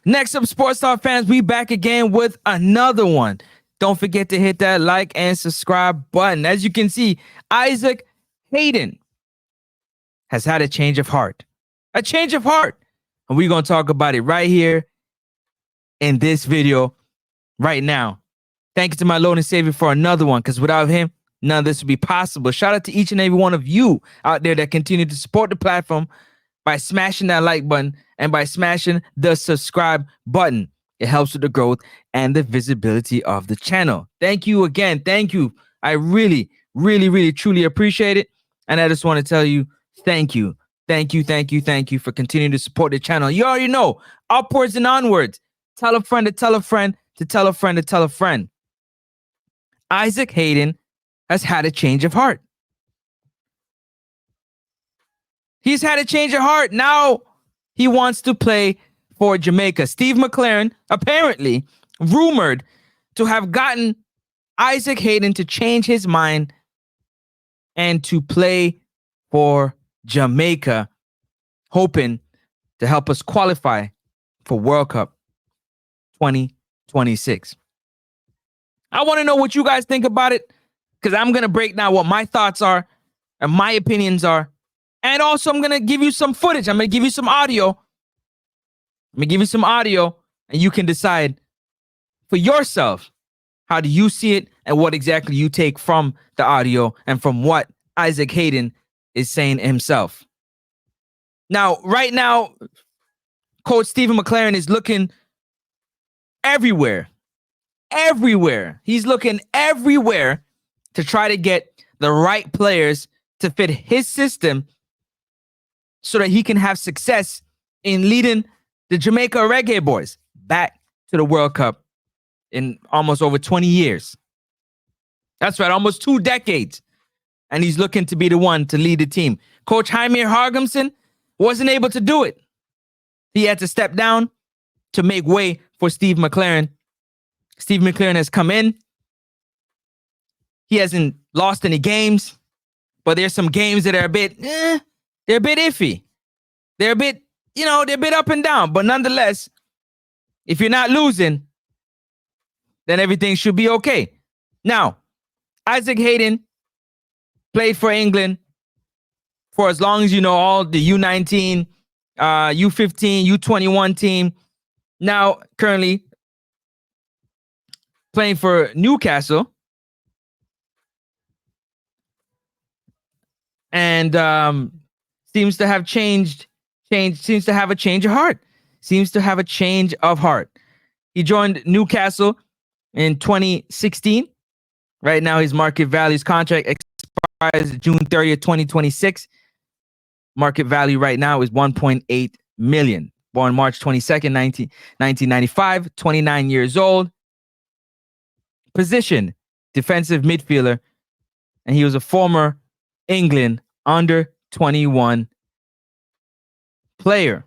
Next up, Sports Talk fans, we back again with another one. Don't forget to hit that like and subscribe button. As you can see, Isaac Hayden has had a change of heart. A change of heart. And we're going to talk about it right here in this video right now. Thank you to my Lord and Savior for another one, because without him, none of this would be possible. Shout out to each and every one of you out there that continue to support the platform by smashing that like button and by smashing the subscribe button. It helps with the growth and the visibility of the channel. Thank you again. Thank you. I really, truly appreciate it. And I just want to tell you, thank you. Thank you for continuing to support the channel. You already know, upwards and onwards. Tell a friend to tell a friend to tell a friend to tell a friend. Isaac Hayden has had a change of heart. He's had a change of heart. Now he wants to play for Jamaica. Steve McClaren, apparently rumored to have gotten Isaac Hayden to change his mind and to play for Jamaica, hoping to help us qualify for World Cup 2026. I want to know what you guys think about it, because I'm going to break down what my thoughts are and my opinions are. And also, I'm going to give you some footage. I'm going to give you some audio. And you can decide for yourself, how do you see it and what exactly you take from the audio and from what Isaac Hayden is saying himself. Now, right now, Coach Stephen McClaren is looking everywhere. He's looking everywhere to try to get the right players to fit his system so that he can have success in leading the Jamaica Reggae Boys back to the World Cup in almost over 20 years. That's right, almost 2 decades. And he's looking to be the one to lead the team. Coach Jaime Hargimson wasn't able to do it. He had to step down to make way for Steve McClaren. Steve McClaren has come in. He hasn't lost any games, but there's some games that are a bit, they're a bit iffy. They're a bit, they're a bit up and down. But nonetheless, if you're not losing, then everything should be okay. Now, Isaac Hayden played for England for as long as you know, all the U19, U15, U21 team. Now, currently playing for Newcastle. And seems to have a change of heart. He joined Newcastle in 2016. Right now, his market value, his contract expires June 30th, 2026. Market value right now is 1.8 million. Born March 22nd, 1995, 29 years old. Position, defensive midfielder. And he was a former England under 21 player.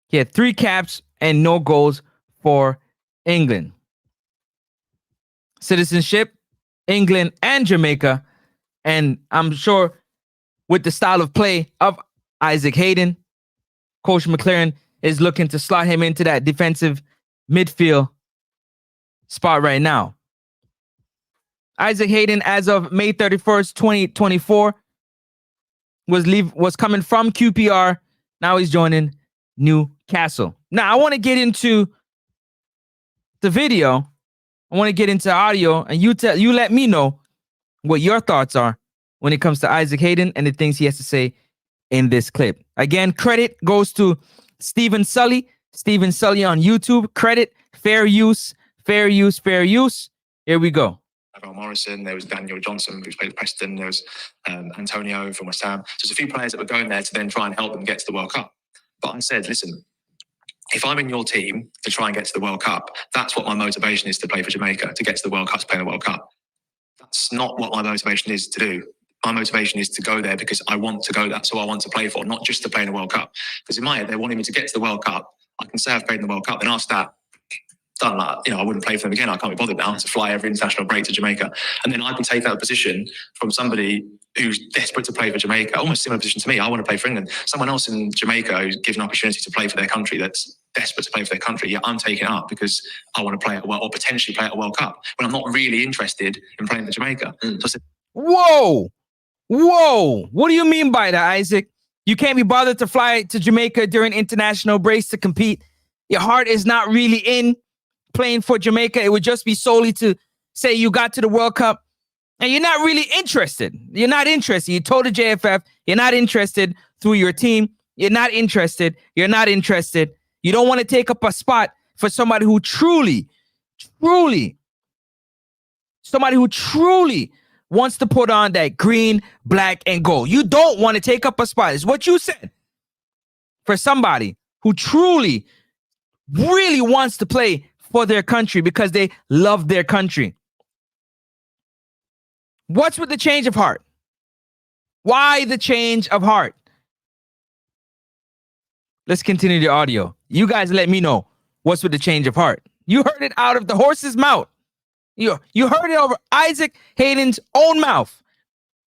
He had 3 caps and no goals for England. Citizenship, England and Jamaica. And I'm sure with the style of play of Isaac Hayden, Coach McClaren is looking to slot him into that defensive midfield spot right now. Isaac Hayden, as of May 31st, 2024, was coming from QPR. Now he's joining Newcastle. Now, I want to get into the video. I want to get into audio, and you let me know what your thoughts are when it comes to Isaac Hayden and the things he has to say in this clip. Again, credit goes to Stephen Sully on YouTube. Credit, fair use. Here we go. Morrison, there was Daniel Johnson, who's played at Preston, there was Antonio from West Ham. So there's a few players that were going there to then try and help them get to the World Cup. But I said, listen, if I'm in your team to try and get to the World Cup, that's what my motivation is, to play for Jamaica, to get to the World Cup, to play in the World Cup. That's not what my motivation is to do. My motivation is to go there because I want to go. That's who I want to play for, not just to play in the World Cup. Because in my head, they're wanting me to get to the World Cup. I can say I've played in the World Cup, then ask that. done. Like, I wouldn't play for them again. I can't be bothered now to fly every international break to Jamaica. And then I'd be taking that position from somebody who's desperate to play for Jamaica, almost similar position to me. I want to play for England. Someone else in Jamaica who's given an opportunity to play for their country, that's desperate to play for their country. Yeah, I'm taking it up because I want to play at or potentially play at a World Cup when I'm not really interested in playing for Jamaica. So I said, whoa, what do you mean by that, Isaac? You can't be bothered to fly to Jamaica during international breaks to compete. Your heart is not really in playing for Jamaica. It would just be solely to say you got to the World Cup and you're not really interested. You're not interested. You told the JFF you're not interested through your team. You're not interested. You're not interested. You don't want to take up a spot for somebody who truly wants to put on that green, black, and gold. You don't want to take up a spot. It's what you said. For somebody who truly, really wants to play for their country because they love their country. What's with the change of heart? Why the change of heart? Let's continue the audio. You guys let me know what's with the change of heart. You heard it out of the horse's mouth. You heard it over Isaac Hayden's own mouth.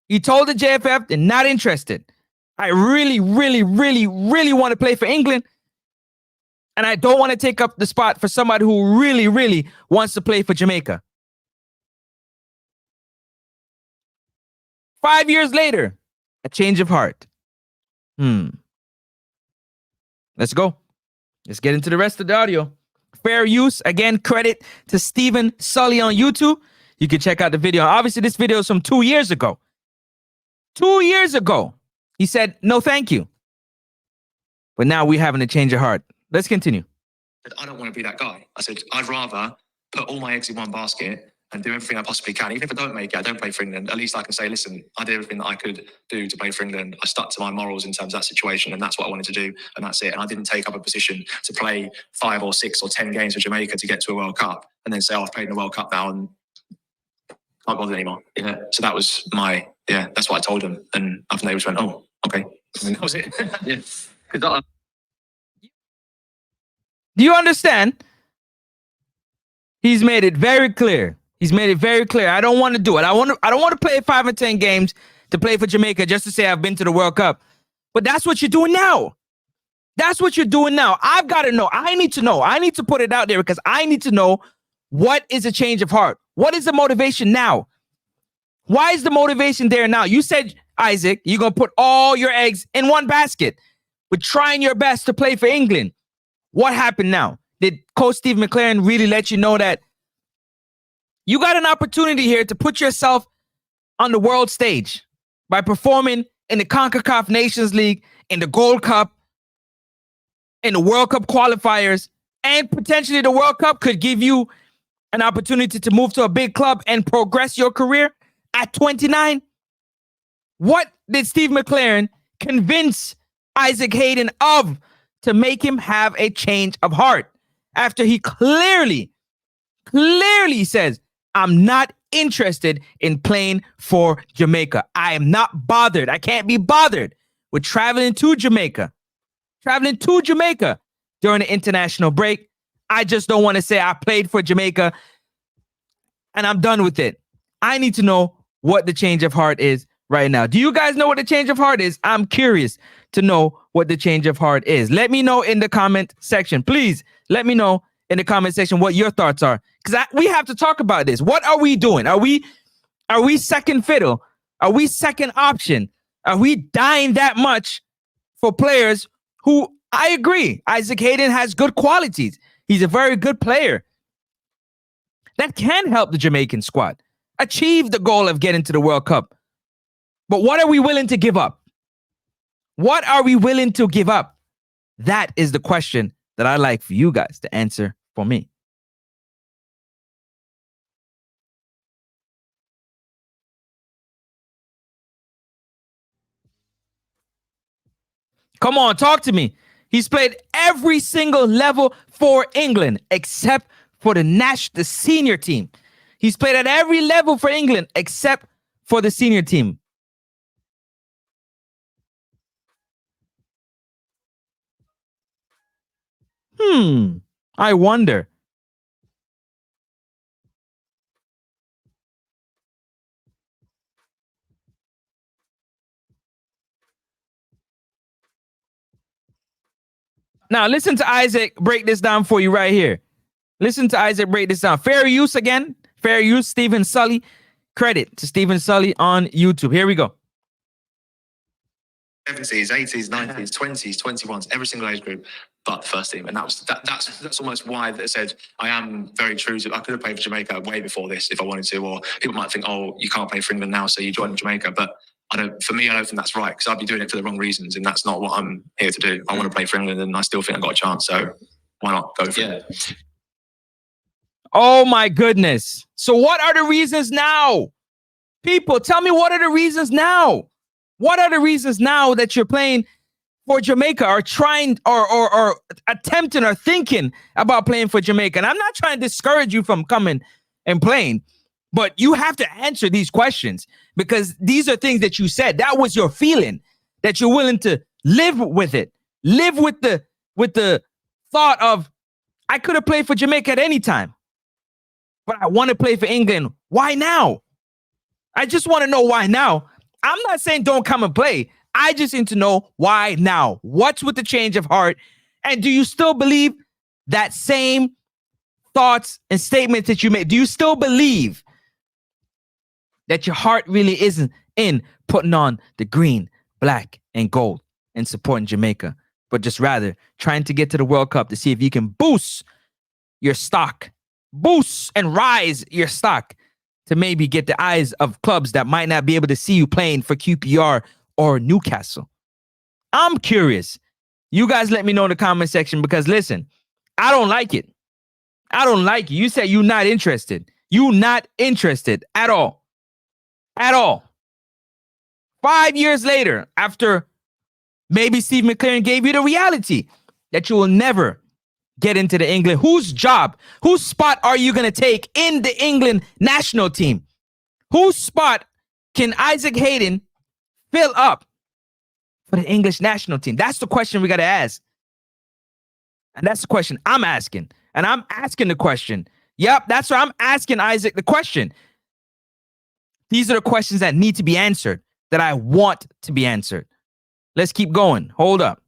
He told the JFF they're not interested. I really want to play for England. And I don't want to take up the spot for somebody who really wants to play for Jamaica. 5 years later, a change of heart. Let's go. Let's get into the rest of the audio. Fair use. Again, credit to Stephen Sully on YouTube. You can check out the video. Obviously, this video is from 2 years ago. 2 years ago, he said, no, thank you. But now we're having a change of heart. Let's continue. I don't want to be that guy. I said, I'd rather put all my eggs in one basket and do everything I possibly can. Even if I don't make it, I don't play for England. At least I can say, listen, I did everything that I could do to play for England. I stuck to my morals in terms of that situation, and that's what I wanted to do, and that's it. And I didn't take up a position to play 5 or 6 or 10 games for Jamaica to get to a World Cup and then say, oh, I've played in the World Cup now and can't bother anymore. Yeah. So that was that's what I told them. And after they just went, oh, okay. And that was it. Yeah. Do you understand? He's made it very clear. I don't want to do it. I don't want to play 5 or 10 games to play for Jamaica just to say I've been to the World Cup. But that's what you're doing now. I've got to know. I need to know. I need to put it out there because I need to know what is a change of heart. What is the motivation now? Why is the motivation there now? You said, Isaac, you're going to put all your eggs in one basket, but trying your best to play for England. What happened now? Did Coach Steve McClaren really let you know that you got an opportunity here to put yourself on the world stage by performing in the CONCACAF Nations League, in the Gold Cup, in the World Cup qualifiers, and potentially the World Cup could give you an opportunity to move to a big club and progress your career at 29? What did Steve McClaren convince Isaac Hayden of to make him have a change of heart after he clearly says, I'm not interested in playing for Jamaica. I am not bothered. I can't be bothered with traveling to Jamaica during the international break. I just don't want to say I played for Jamaica and I'm done with it. I need to know what the change of heart is right now. Do you guys know what the change of heart is? I'm curious to know what the change of heart is. Let me know in the comment section. Please let me know in the comment section what your thoughts are, because we have to talk about this. What are we doing? Are we second fiddle? Are we second option? Are we dying that much for players who, I agree, Isaac Hayden has good qualities. He's a very good player that can help the Jamaican squad achieve the goal of getting to the World Cup. But what are we willing to give up? What are we willing to give up? That is the question that I'd like for you guys to answer for me. Come on, talk to me. He's played every single level for England except for the senior team. He's played at every level for England except for the senior team. I wonder. Now listen to Isaac break this down for you right here. Listen to Isaac break this down. Fair use again. Fair use. Stephen Sully. Credit to Stephen Sully on YouTube. Here we go. 70s, 80s, 90s, 20s, 21s, every single age group, but the first team. And that's almost why they said I am very true to. I could have played for Jamaica way before this if I wanted to, or people might think, oh, you can't play for England now, so you join Jamaica. But for me, I don't think that's right, because I'd be doing it for the wrong reasons, and that's not what I'm here to do. I want to play for England, and I still think I've got a chance. So why not go for it? Oh my goodness. So what are the reasons now? People, tell me, what are the reasons now? What are the reasons now that you're playing for Jamaica, or trying or attempting or thinking about playing for Jamaica? And I'm not trying to discourage you from coming and playing, but you have to answer these questions, because these are things that you said. That was your feeling, that you're willing to live with it. Live with the thought of, I could have played for Jamaica at any time, but I want to play for England. Why now? I just want to know why now. I'm not saying don't come and play. I just need to know why now. What's with the change of heart? And do you still believe that same thoughts and statements that you made? Do you still believe that your heart really isn't in putting on the green, black, and gold and supporting Jamaica, but just rather trying to get to the World Cup to see if you can boost your stock, boost and rise your stock, to maybe get the eyes of clubs that might not be able to see you playing for QPR or Newcastle? I'm curious. You guys let me know in the comment section, because listen, I don't like it. I don't like it. You said you're not interested. You're not interested at all. At all. 5 years later, after maybe Steve McClaren gave you the reality that you will never get into the England. Whose spot are you going to take in the England national team? Whose spot can Isaac Hayden fill up for the English national team? That's the question we got to ask. And that's the question I'm asking. And I'm asking the question. Yep, that's what I'm asking Isaac the question. These are the questions that need to be answered, that I want to be answered. Let's keep going. Hold up.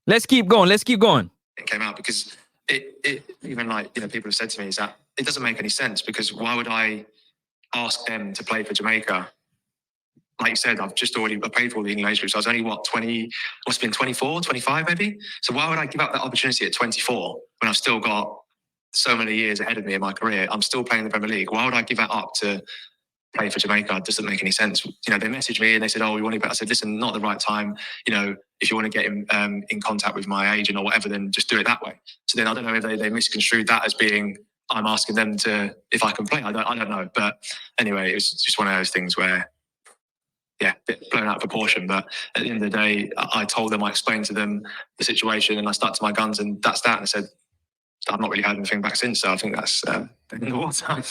Let's keep going. Let's keep going. It came out because it even, like, people have said to me, is that it doesn't make any sense, because why would I ask them to play for Jamaica? Like you said, I've paid for all the England age groups. I was only, 20, must have been 24, 25 maybe. So why would I give up that opportunity at 24 when I've still got so many years ahead of me in my career? I'm still playing the Premier League. Why would I give that up to play for Jamaica? It doesn't make any sense. They messaged me and they said, oh, we want you back. I said, listen, not the right time. If you want to get in contact with my agent or whatever, then just do it that way. So then I don't know if they misconstrued that as being, I'm asking them to, if I can play. I don't know. But anyway, it was just one of those things where, yeah, a bit blown out of proportion. But at the end of the day, I told them, I explained to them the situation, and I stuck to my guns, and that's that. And I said, I've not really heard anything back since. So I think that's in the water.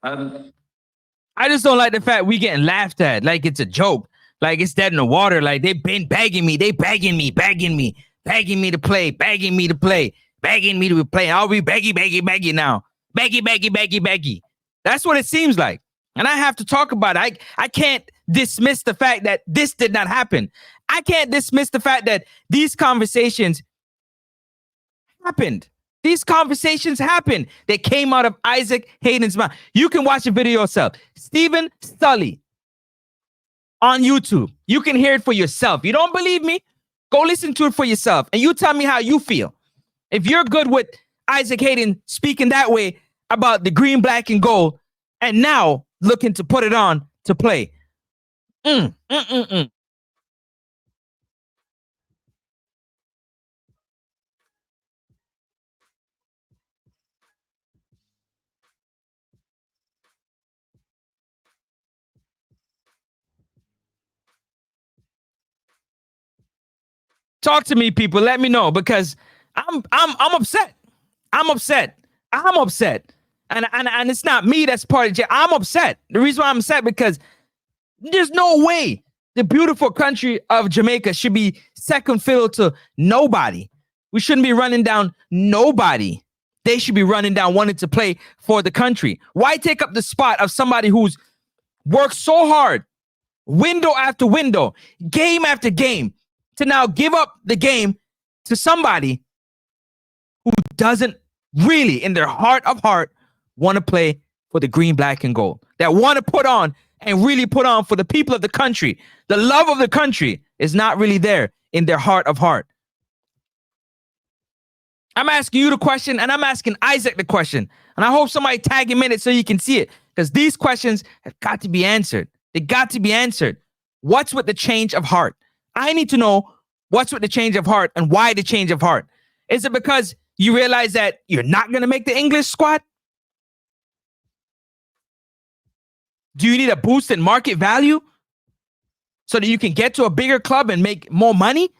I just don't like the fact we getting laughed at like it's a joke, like it's dead in the water. Like they've been begging me, begging me to play, begging me to play. I'll be beggy now. Beggy. That's what it seems like. And I have to talk about it. I can't dismiss the fact that this did not happen. I can't dismiss the fact that these conversations happened. These conversations happened. They came out of Isaac Hayden's mouth. You can watch the video yourself. Stephen Sully on YouTube. You can hear it for yourself. You don't believe me? Go listen to it for yourself. And you tell me how you feel. If you're good with Isaac Hayden speaking that way about the green, black, and gold, and now looking to put it on to play. Talk to me, people. Let me know, because I'm upset. I'm upset. And it's not me that's part of it. I'm upset. The reason why I'm upset, because there's no way the beautiful country of Jamaica should be second fiddle to nobody. We shouldn't be running down nobody they should be running down wanting to play for the country. Why take up the spot of somebody who's worked so hard, window after window, game after game, to now give up the game to somebody who doesn't really, in their heart of heart, want to play for the green, black, and gold, that want to put on and really put on for the people of the country. The love of the country is not really there in their heart of heart. I'm asking you the question, and I'm asking Isaac the question, and I hope somebody tag him in it so you can see it, because these questions have got to be answered. They got to be answered. What's with the change of heart? I need to know what's with the change of heart and why the change of heart. Is it because you realize that you're not going to make the English squad? Do you need a boost in market value so that you can get to a bigger club and make more money?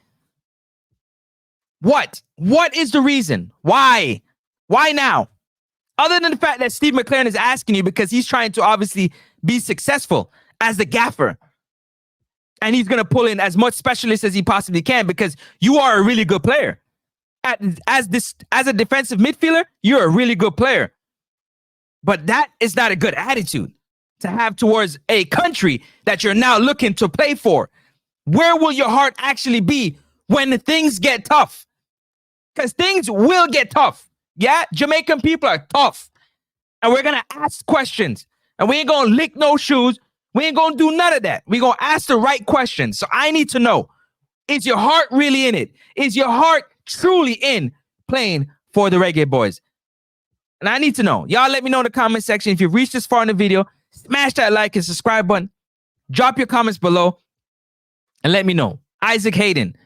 What? What is the reason? Why? Why now? Other than the fact that Steve McClaren is asking you because he's trying to obviously be successful as the gaffer. And he's going to pull in as much specialists as he possibly can because you are a really good player. As a defensive midfielder, you're a really good player. But that is not a good attitude to have towards a country that you're now looking to play for. Where will your heart actually be when things get tough? Because things will get tough. Yeah, Jamaican people are tough. And we're going to ask questions. And we ain't going to lick no shoes. We ain't going to do none of that. We're going to ask the right questions. So I need to know, is your heart really in it? Is your heart truly in playing for the Reggae Boyz? And I need to know. Y'all let me know in the comment section. If you've reached this far in the video, smash that like and subscribe button. Drop your comments below and let me know. Isaac Hayden,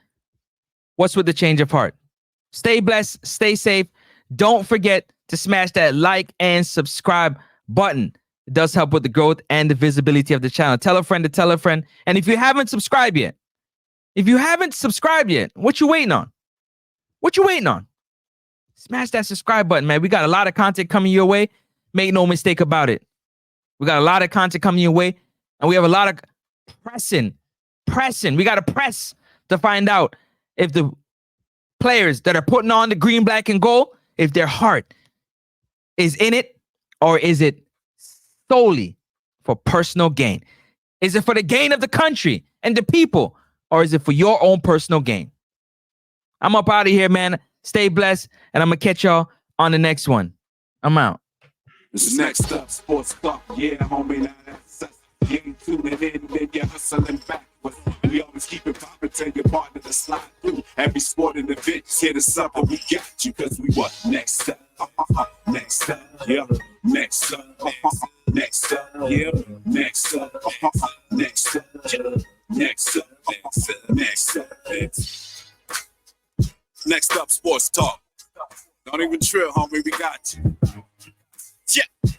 what's with the change of heart? Stay blessed, stay safe. Don't forget to smash that like and subscribe button. It does help with the growth and the visibility of the channel. Tell a friend to tell a friend. And if you haven't subscribed yet, what you waiting on? What you waiting on? Smash that subscribe button, man. We got a lot of content coming your way. Make no mistake about it. We got a lot of content coming your way. And we have a lot of pressing. We got to press to find out if the players that are putting on the green, black, and gold, if their heart is in it, or is it solely for personal gain? Is it for the gain of the country and the people, or is it for your own personal gain? I'm up out of here, man. Stay blessed, and I'm going to catch y'all on the next one. I'm out. This is Next Up Sports Talk. Yeah, homie, now that's us. You ain't tuning in, then you're hustling backwards. We always keep it poppin', tell your partner to slide through. Every sporting event, hit us up, and we got you, cause we what? Next up. Next up. Yeah. Next up. Next up. Yeah. Next up. Next up. Next up. Next up. Next Up Sports Talk. Don't even trill, homie, we got you. Yeah.